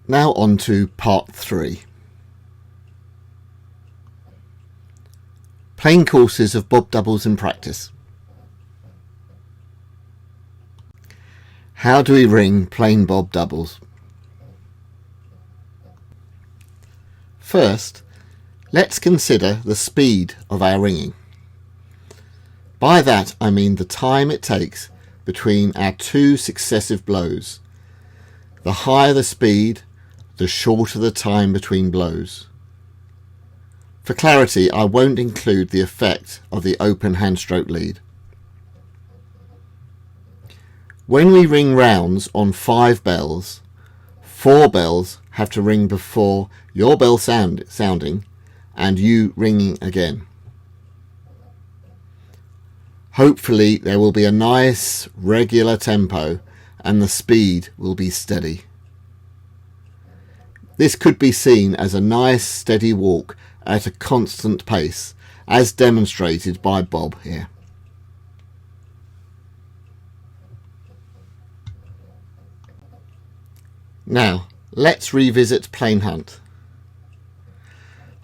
Now on to part 3. Plain courses of bob doubles in practice. How do we ring plain bob doubles? First, let's consider the speed of our ringing. By that I mean the time it takes between our 2 successive blows. The higher the speed, the shorter the time between blows. For clarity, I won't include the effect of the open handstroke lead. When we ring rounds on 5 bells, 4 bells have to ring before your bell sounding and you ringing again. Hopefully there will be a nice regular tempo and the speed will be steady. This could be seen as a nice steady walk at a constant pace, as demonstrated by Bob here. Now, let's revisit plain hunt.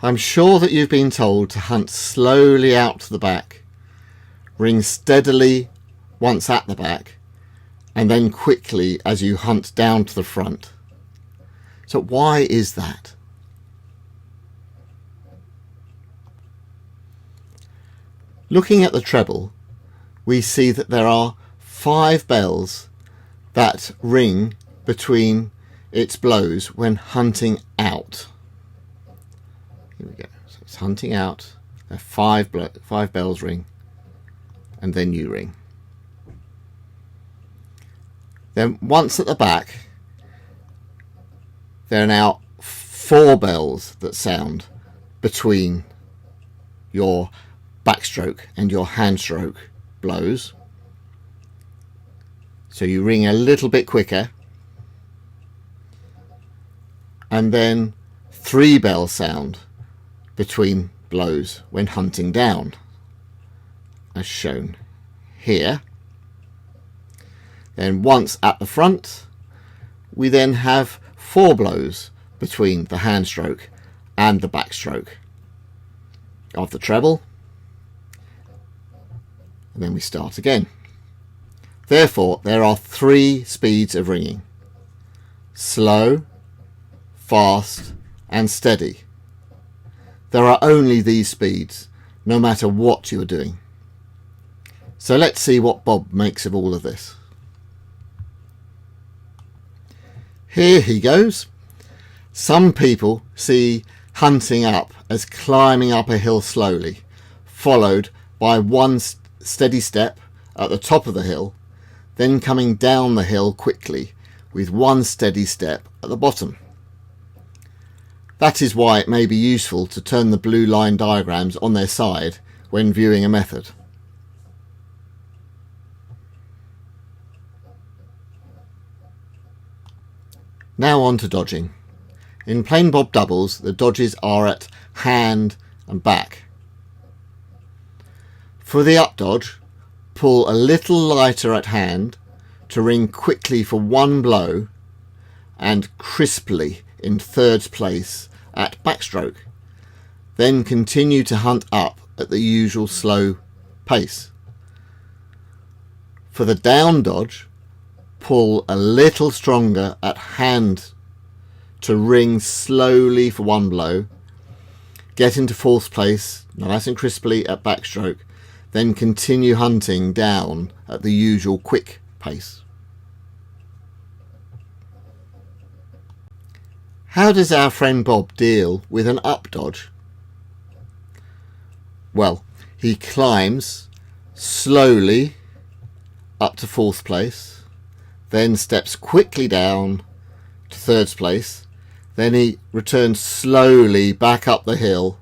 I'm sure that you've been told to hunt slowly out to the back, ring steadily once at the back, and then quickly as you hunt down to the front. So why is that? Looking at the treble, we see that there are 5 bells that ring between its blows when hunting out. Here we go. So it's hunting out, 5 bells ring, and then you ring. Then once at the back, there are now 4 bells that sound between your backstroke and your handstroke blows. So you ring a little bit quicker, and then 3 bells sound between blows when hunting down, as shown here. Then once at the front, we then have 4 blows between the handstroke and the backstroke of the treble, and then we start again. Therefore, there are 3 speeds of ringing: slow, fast, and steady. There are only these speeds, no matter what you are doing. So let's see what Bob makes of all of this. Here he goes. Some people see hunting up as climbing up a hill slowly, followed by one steady step at the top of the hill, then coming down the hill quickly with one steady step at the bottom. That is why it may be useful to turn the blue line diagrams on their side when viewing a method. Now on to dodging. In plain bob doubles, the dodges are at hand and back. For the up dodge, pull a little lighter at hand to ring quickly for 1 blow and crisply in 3rd place at backstroke. Then continue to hunt up at the usual slow pace. For the down dodge, pull a little stronger at hand to ring slowly for 1 blow, get into 4th place nice and crisply at backstroke, then continue hunting down at the usual quick pace. How does our friend Bob deal with an up dodge? Well, he climbs slowly up to 4th place, then steps quickly down to 3rd place, then he returns slowly back up the hill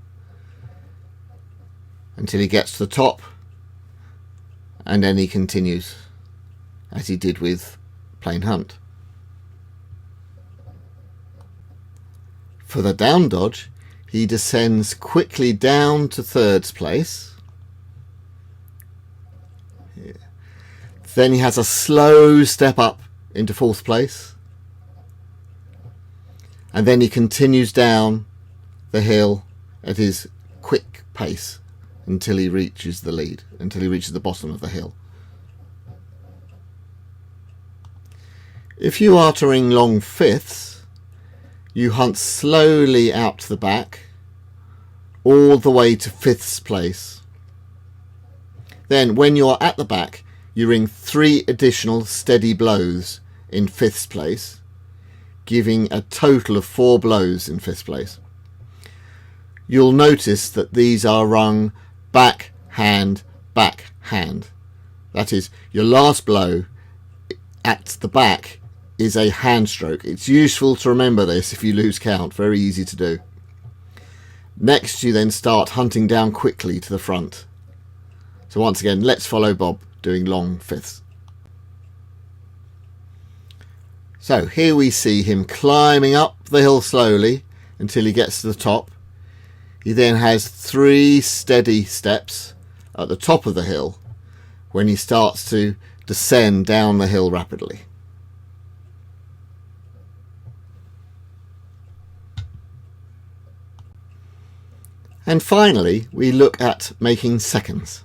until he gets to the top, and then he continues as he did with plain hunt. For the down dodge, he descends quickly down to 3rd place. Then he has a slow step up into 4th place. and then he continues down the hill at his quick pace until he reaches the lead, until he reaches the bottom of the hill. If you are to ring long fifths, you hunt slowly out to the back all the way to fifths place. Then when you're at the back, you ring 3 additional steady blows in fifths place, giving a total of 4 blows in fifth place. You'll notice that these are rung back, hand, back, hand. That is, your last blow at the back is a hand stroke. It's useful to remember this if you lose count, very easy to do. Next, you then start hunting down quickly to the front. So once again, let's follow Bob doing long fifths. So here we see him climbing up the hill slowly until he gets to the top. He then has 3 steady steps at the top of the hill when he starts to descend down the hill rapidly. And finally, we look at making seconds.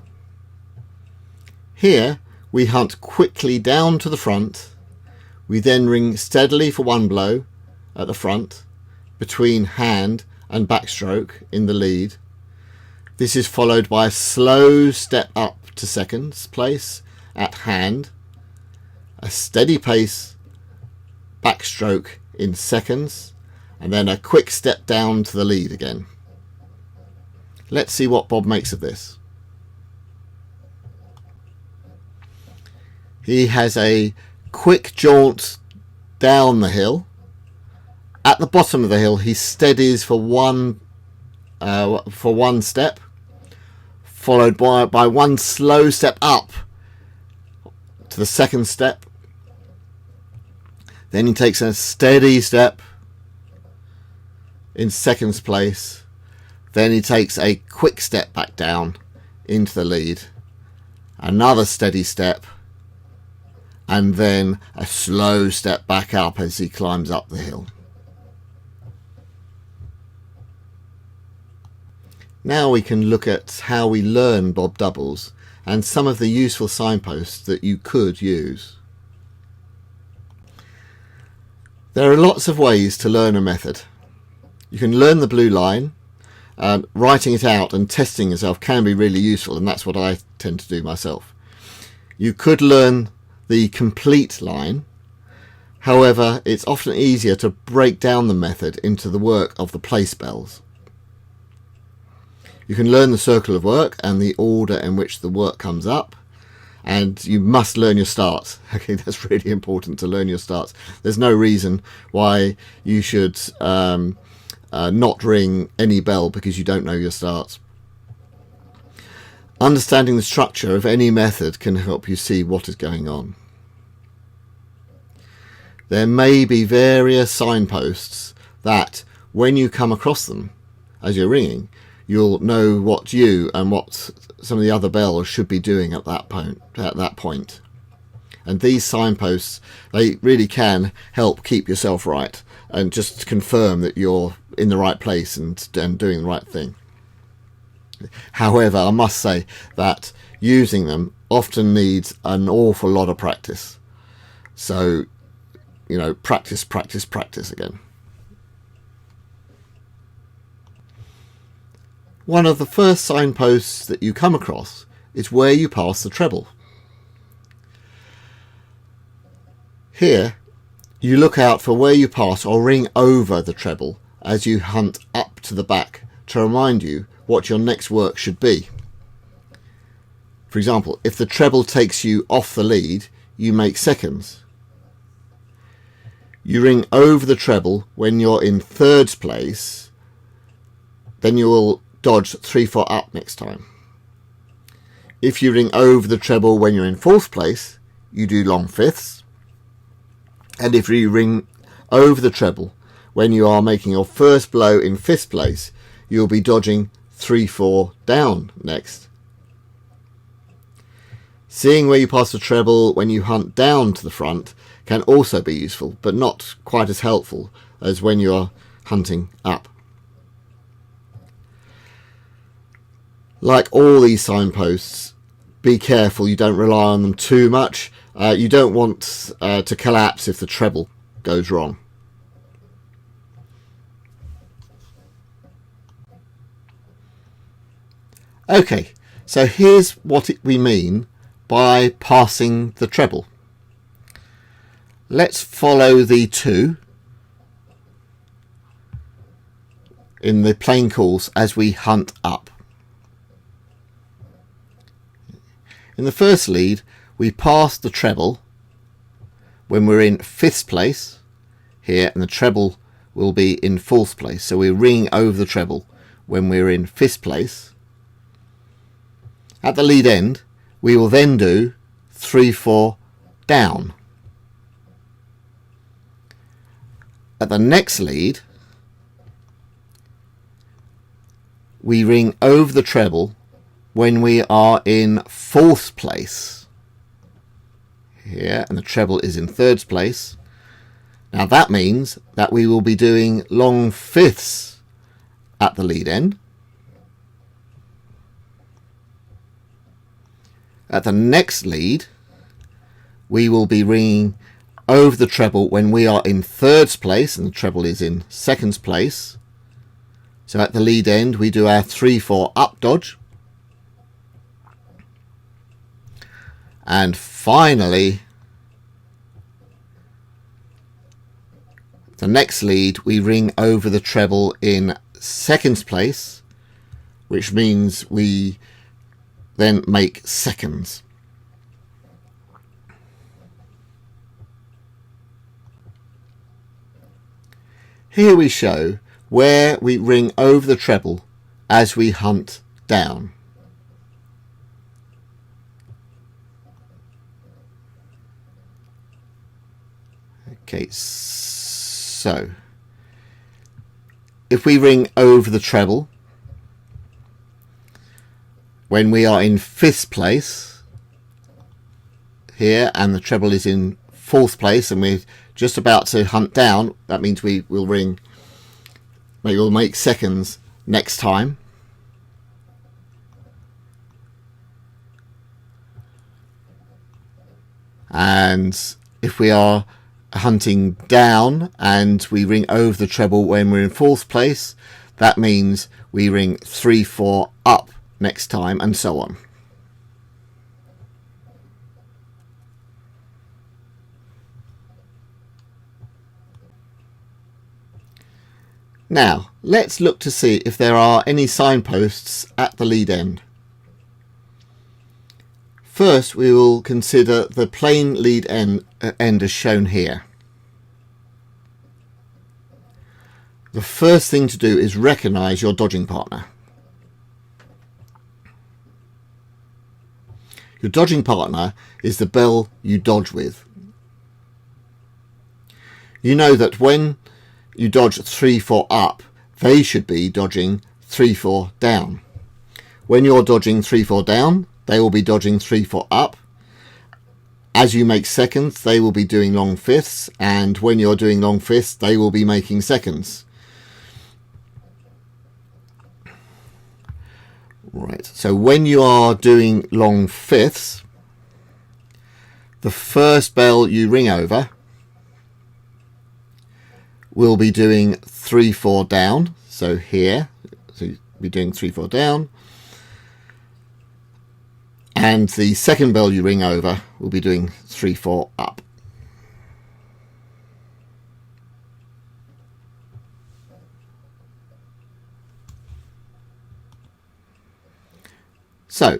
Here we hunt quickly down to the front. We then ring steadily for 1 blow at the front between hand and backstroke in the lead. This is followed by a slow step up to seconds place at hand, a steady pace backstroke in seconds, and then a quick step down to the lead again. Let's see what Bob makes of this. He has a quick jaunt down the hill. At the bottom of the hill, he steadies for one step, followed by 1 slow step up to the second step. Then he takes a steady step in seconds place. Then he takes a quick step back down into the lead, another steady step, and then a slow step back up as he climbs up the hill. Now we can look at how we learn Bob doubles and some of the useful signposts that you could use. There are lots of ways to learn a method. You can learn the blue line. Writing it out and testing yourself can be really useful, and that's what I tend to do myself. You could learn the complete line. However, it's often easier to break down the method into the work of the place bells. You can learn the circle of work and the order in which the work comes up, and you must learn your starts. Okay, that's really important to learn your starts. There's no reason why you should not ring any bell because you don't know your starts. Understanding the structure of any method can help you see what is going on. There may be various signposts that, when you come across them as you're ringing, you'll know what you and what some of the other bells should be doing at that point. And these signposts, they really can help keep yourself right and just confirm that you're in the right place and doing the right thing. However, I must say that using them often needs an awful lot of practice. So, practice again. One of the first signposts that you come across is where you pass the treble. Here, you look out for where you pass or ring over the treble as you hunt up to the back to remind you what your next work should be. For example, if the treble takes you off the lead, you make seconds. You ring over the treble when you're in third place, then you will dodge 3/4 up next time. If you ring over the treble when you're in fourth place, you do long fifths. And if you ring over the treble when you are making your first blow in fifth place, you'll be dodging 3/4 down next. Seeing where you pass the treble when you hunt down to the front can also be useful, but not quite as helpful as when you're hunting up. Like all these signposts, be careful you don't rely on them too much. You don't want to collapse if the treble goes wrong. Okay, so here's what we mean by passing the treble. Let's follow the 2 in the plain course as we hunt up. In the first lead, we pass the treble when we're in 5th place here, and the treble will be in 4th place. So we're ringing over the treble when we're in 5th place. At the lead end, we will then do 3-4 down. At the next lead, we ring over the treble when we are in 4th place here, and the treble is in 3rd place. Now that means that we will be doing long 5ths at the lead end. At the next lead, we will be ringing over the treble when we are in 3rd place, and the treble is in 2nd place. So at the lead end, we do our 3-4 up dodge. And finally, the next lead, we ring over the treble in 2nd place, which means we then make seconds. Here we show where we ring over the treble as we hunt down. Okay, so if we ring over the treble when we are in 5th place here, and the treble is in 4th place, and we're just about to hunt down, that means we will ring, we will make seconds next time. And if we are hunting down and we ring over the treble when we're in 4th place, that means we ring 3-4 up next time, and so on. Now let's look to see if there are any signposts at the lead end. First, we will consider the plain lead end as shown here. The first thing to do is recognise your dodging partner. Your dodging partner is the bell you dodge with. You know that when you dodge 3-4 up, they should be dodging 3-4 down. When you're dodging 3-4 down, they will be dodging 3-4 up. As you make seconds, they will be doing long 5ths, and when you're doing long 5ths, they will be making seconds. Right, so when you are doing long 5ths, the first bell you ring over will be doing 3-4 down. So here, so you'll be doing 3-4 down. And the second bell you ring over will be doing 3-4 up. So,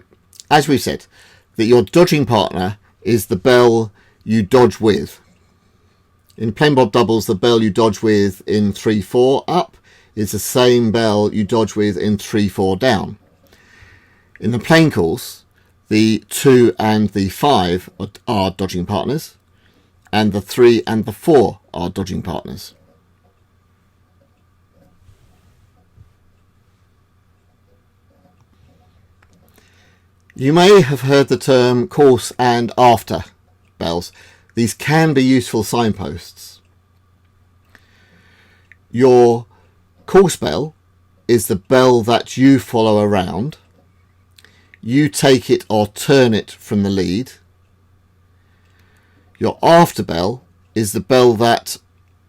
as we said, that your dodging partner is the bell you dodge with. In plain bob doubles, the bell you dodge with in 3-4 up is the same bell you dodge with in 3-4 down. In the plain course, the 2 and the 5 are dodging partners, and the 3 and the 4 are dodging partners. You may have heard the term course and after bells. These can be useful signposts. Your course bell is the bell that you follow around. You take it or turn it from the lead. Your after bell is the bell that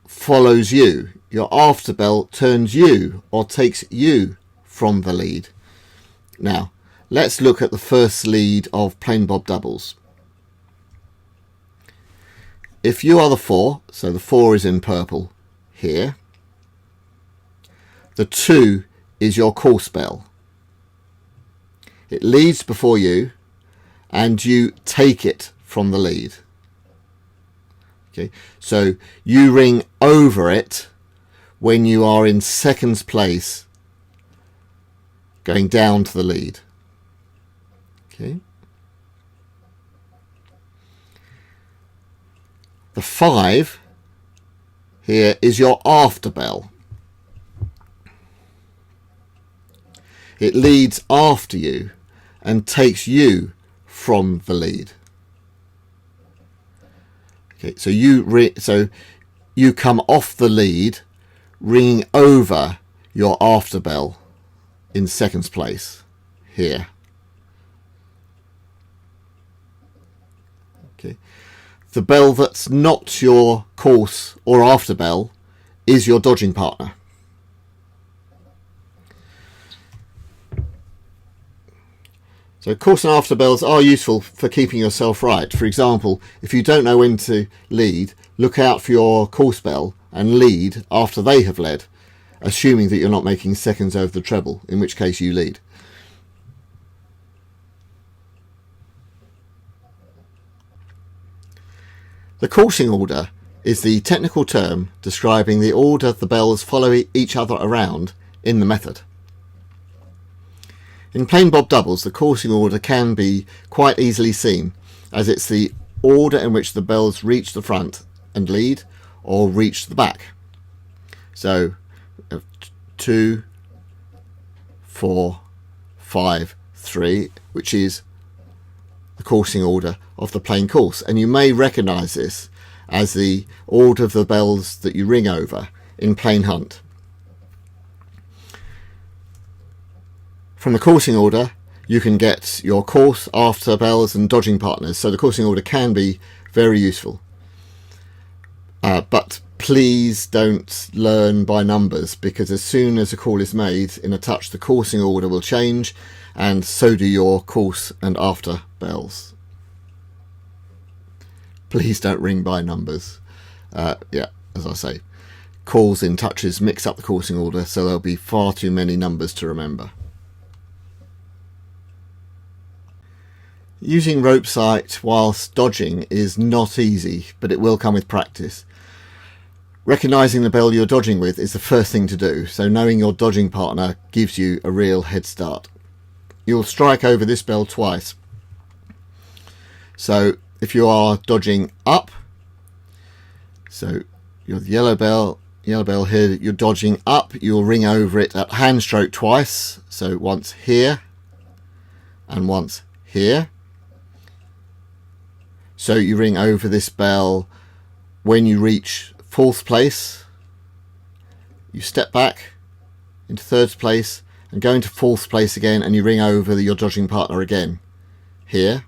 follows you. Your after bell turns you or takes you from the lead. Now, let's look at the first lead of plain bob doubles. If you are the 4, so the 4 is in purple here, the 2 is your course bell. It leads before you and you take it from the lead. Okay, so you ring over it when you are in seconds place going down to the lead. Okay. The 5 here is your after bell. It leads after you and takes you from the lead. Okay, so you come off the lead, ringing over your after bell in seconds place here. Okay, the bell that's not your course or after bell is your dodging partner. So course and after bells are useful for keeping yourself right. For example, if you don't know when to lead, look out for your course bell and lead after they have led, assuming that you're not making seconds over the treble, in which case you lead. The coursing order is the technical term describing the order the bells follow each other around in the method. In plain bob doubles, the coursing order can be quite easily seen, as it's the order in which the bells reach the front and lead, or reach the back. So 2, 4, 5, 3, which is the coursing order of the plain course, and you may recognise this as the order of the bells that you ring over in plain hunt. From the coursing order you can get your course, after bells and dodging partners, so the coursing order can be very useful. But please don't learn by numbers, because as soon as a call is made in a touch, the coursing order will change, and so do your course and after bells. Please don't ring by numbers. Yeah, as I say, calls in touches mix up the coursing order, so there'll be far too many numbers to remember. Using rope sight whilst dodging is not easy, but it will come with practice. Recognising the bell you're dodging with is the first thing to do, so knowing your dodging partner gives you a real head start. You'll strike over this bell twice. So if you are dodging up, so your yellow bell here, you're dodging up, you'll ring over it at hand stroke twice, so once here and once here. So you ring over this bell when you reach 4th place, you step back into 3rd place and go into 4th place again, and you ring over your dodging partner again here,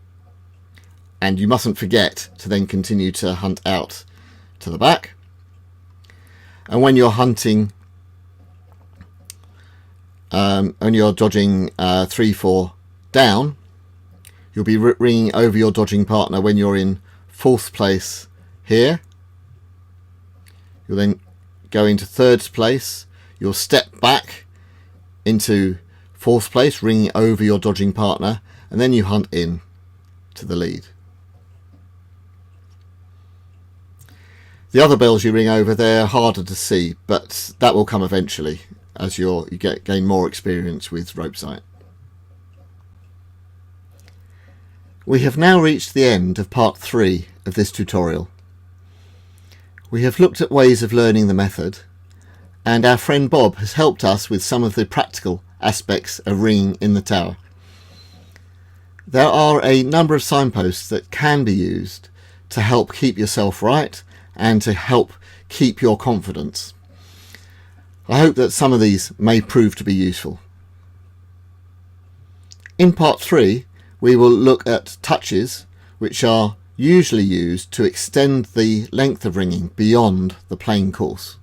and you mustn't forget to then continue to hunt out to the back. And when you're hunting, when you're dodging 3, 4 down, you'll be ringing over your dodging partner when you're in 4th place here. You'll then go into 3rd place. You'll step back into 4th place, ringing over your dodging partner, and then you hunt in to the lead. The other bells you ring over, they're harder to see, but that will come eventually as you gain more experience with rope sight. We have now reached the end of part 3 of this tutorial. We have looked at ways of learning the method, and our friend Bob has helped us with some of the practical aspects of ringing in the tower. There are a number of signposts that can be used to help keep yourself right and to help keep your confidence. I hope that some of these may prove to be useful. In part 3, we will look at touches which are usually used to extend the length of ringing beyond the plain course.